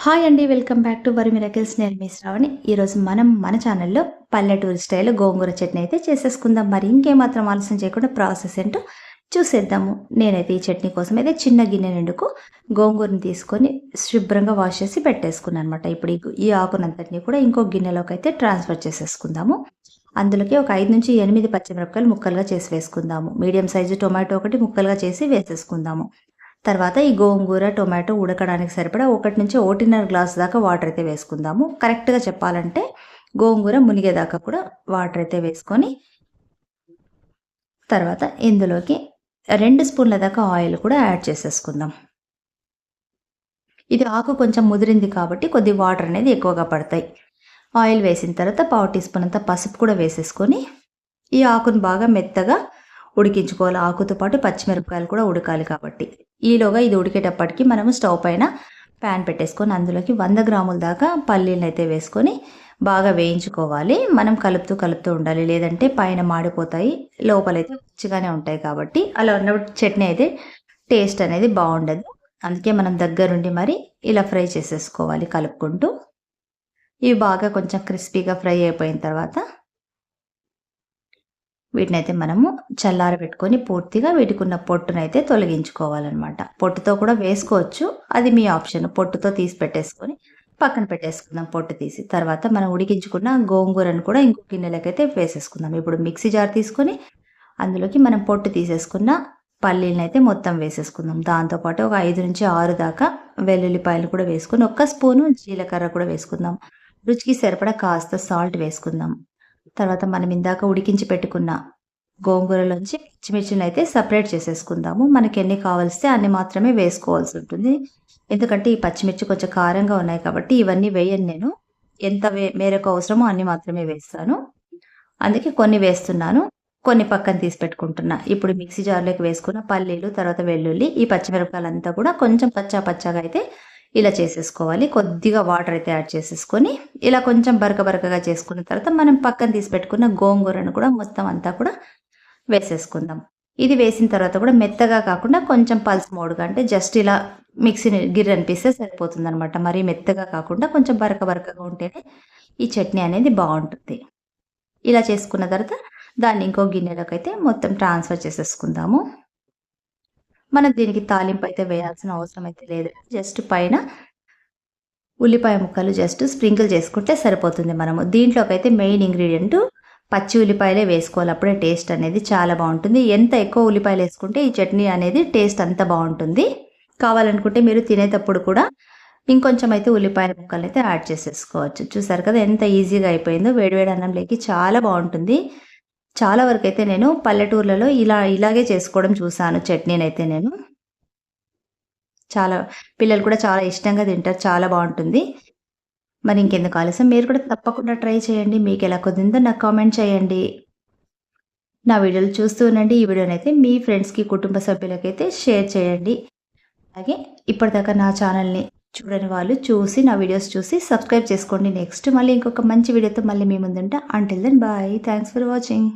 Hi అండి. Welcome back to worry miracles. నేను మీ శ్రావణి. ఈరోజు మనం మన ఛానల్లో పల్లెటూరు స్టైల్ గోంగూర చట్నీ అయితే చేసేసుకుందాం. మరి ఇంకేమాత్రం ఆలస్యం చేయకుండా ప్రాసెస్ ఏంటో చూసేద్దాము. నేనైతే ఈ చట్నీ కోసం అయితే చిన్న గిన్నె నిండుకు గోంగూరని తీసుకొని శుభ్రంగా వాష్ చేసి పెట్టేసుకున్నాను అనమాట. ఇప్పుడు ఈ ఆకునంతటిని కూడా ఇంకో గిన్నెలోకి అయితే ట్రాన్స్ఫర్ చేసేసుకుందాము. అందులోకి ఒక 5-8 పచ్చిమిరపకాయలు ముక్కలుగా చేసి వేసుకుందాము. మీడియం సైజు టొమాటో ఒకటి ముక్కలుగా చేసి వేసేసుకుందాము. తర్వాత ఈ గోంగూర, టొమాటో ఉడకడానికి సరిపడా 1-1.5 గ్లాసు దాకా వాటర్ అయితే వేసుకుందాము. కరెక్ట్‌గా చెప్పాలంటే గోంగూర మునిగేదాకా కూడా వాటర్ అయితే వేసుకొని, తర్వాత ఇందులోకి 2 స్పూన్ల దాకా ఆయిల్ కూడా యాడ్ చేసేసుకుందాం. ఇది ఆకు కొంచెం ముదిరింది కాబట్టి కొద్ది వాటర్ అనేది ఎక్కువగా పడతాయి. ఆయిల్ వేసిన తర్వాత పావు టీ స్పూన్ అంత పసుపు కూడా వేసేసుకొని, ఈ ఆకును బాగా మెత్తగా ఉడికించుకోవాలి. ఆకుతో పాటు పచ్చిమిరపకాయలు కూడా ఉడకాలి కాబట్టి. ఈలోగా ఇది ఉడికేటప్పటికి మనము స్టవ్ పైన ప్యాన్ పెట్టేసుకొని అందులోకి 100 గ్రాముల దాకా పల్లీలను అయితే వేసుకొని బాగా వేయించుకోవాలి. మనం కలుపుతూ ఉండాలి, లేదంటే పైన మాడిపోతాయి, లోపలైతే పచ్చిగానే ఉంటాయి. కాబట్టి అలా ఉన్నప్పుడు చట్నీ అయితే టేస్ట్ అనేది బాగుండదు. అందుకే మనం దగ్గరుండి మరి ఇలా ఫ్రై చేసేసుకోవాలి కలుపుకుంటూ. ఇవి బాగా కొంచెం క్రిస్పీగా ఫ్రై అయిపోయిన తర్వాత వీటినైతే మనము చల్లారబెట్టుకొని పూర్తిగా వీటికున్న పొట్టునైతే తొలగించుకోవాలన్నమాట. పొట్టుతో కూడా వేసుకోవచ్చు, అది మీ ఆప్షన్. పొట్టుతో తీసి పెట్టేసుకొని పక్కన పెట్టేసుకుందాం పొట్టు తీసి. తర్వాత మనం ఉడికించుకున్న గోంగూరను కూడా ఇంకో గిన్నెలకైతే వేసేసుకుందాం. ఇప్పుడు మిక్సీ జార్ తీసుకొని అందులోకి మనం పొట్టు తీసేసుకున్న పల్లీలనైతే మొత్తం వేసేసుకుందాం. దాంతోపాటు ఒక 5-6 దాకా వెల్లుల్లిపాయలు కూడా వేసుకొని, ఒక్క స్పూను జీలకర్ర కూడా వేసుకుందాం. రుచికి సరిపడా కాస్త సాల్ట్ వేసుకుందాం. తర్వాత మనం ఇందాక ఉడికించి పెట్టుకున్న గోంగూరలోంచి పచ్చిమిర్చిని అయితే సపరేట్ చేసేసుకుందాము. మనకి ఎన్ని కావలిస్తే అన్ని మాత్రమే వేసుకోవాల్సి ఉంటుంది. ఎందుకంటే ఈ పచ్చిమిర్చి కొంచెం కారంగా ఉన్నాయి కాబట్టి ఇవన్నీ వేయను నేను. ఎంత మేరకు అవసరమో అన్ని మాత్రమే వేస్తాను. అందుకే కొన్ని వేస్తున్నాను, కొన్ని పక్కన తీసి పెట్టుకుంటున్నా. ఇప్పుడు మిక్సీ జార్లోకి వేసుకున్న పల్లీలు, తర్వాత వెల్లుల్లి, ఈ పచ్చిమిరపకాయలంతా కూడా కొంచెం పచ్చాగా అయితే ఇలా చేసేసుకోవాలి. కొద్దిగా వాటర్ అయితే యాడ్ చేసేసుకొని ఇలా కొంచెం బరకగా చేసుకున్న తర్వాత మనం పక్కన తీసి పెట్టుకున్న గోంగూరను కూడా మొత్తం అంతా కూడా వేసేసుకుందాం. ఇది వేసిన తర్వాత కూడా మెత్తగా కాకుండా కొంచెం పల్స్ మోడ్గా, అంటే జస్ట్ ఇలా మిక్సీని గిర్ర అనిపిస్తే సరిపోతుందనమాట. మరీ మెత్తగా కాకుండా కొంచెం బరకగా ఉంటేనే ఈ చట్నీ అనేది బాగుంటుంది. ఇలా చేసుకున్న తర్వాత దాన్ని ఇంకో గిన్నెలోకి అయితే మొత్తం ట్రాన్స్ఫర్ చేసేసుకుందాము. మనం దీనికి తాలింపు అయితే వేయాల్సిన అవసరం అయితే లేదు. జస్ట్ పైన ఉల్లిపాయ ముక్కలు జస్ట్ స్ప్రింకిల్ చేసుకుంటే సరిపోతుంది. మనము దీంట్లోకి అయితే మెయిన్ ఇంగ్రీడియంట్ పచ్చి ఉల్లిపాయలే వేసుకోవాలి. అప్పుడే టేస్ట్ అనేది చాలా బాగుంటుంది. ఎంత ఎక్కువ ఉల్లిపాయలు వేసుకుంటే ఈ చట్నీ అనేది టేస్ట్ అంత బాగుంటుంది. కావాలనుకుంటే మీరు తినేటప్పుడు కూడా ఇంకొంచెం అయితే ఉల్లిపాయల ముక్కలు అయితే యాడ్ చేసేసుకోవచ్చు. చూసారు కదా ఎంత ఈజీగా అయిపోయిందో. వేడివేడి అన్నంలోకి చాలా బాగుంటుంది. చాలా వరకు అయితే నేను పల్లెటూర్లలో ఇలాగే చేసుకోవడం చూసాను చట్నీనైతే నేను. చాలా పిల్లలు కూడా చాలా ఇష్టంగా తింటారు. చాలా బాగుంటుంది. మరి ఇంకెందుకు ఆలస్యం, మీరు కూడా తప్పకుండా ట్రై చేయండి. మీకు ఎలా కుదిరిందో నాకు కామెంట్ చేయండి. నా వీడియోలు చూస్తూ ఉండండి. ఈ వీడియోనైతే మీ ఫ్రెండ్స్కి, కుటుంబ సభ్యులకైతే షేర్ చేయండి. అలాగే ఇప్పటిదాకా నా ఛానల్ని చూడని వాళ్ళు చూసి, నా వీడియోస్ చూసి సబ్స్క్రైబ్ చేసుకోండి. నెక్స్ట్ మళ్ళీ ఇంకొక మంచి వీడియోతో మళ్ళీ మీ ముందుంటా. Until then bye. Thanks for watching.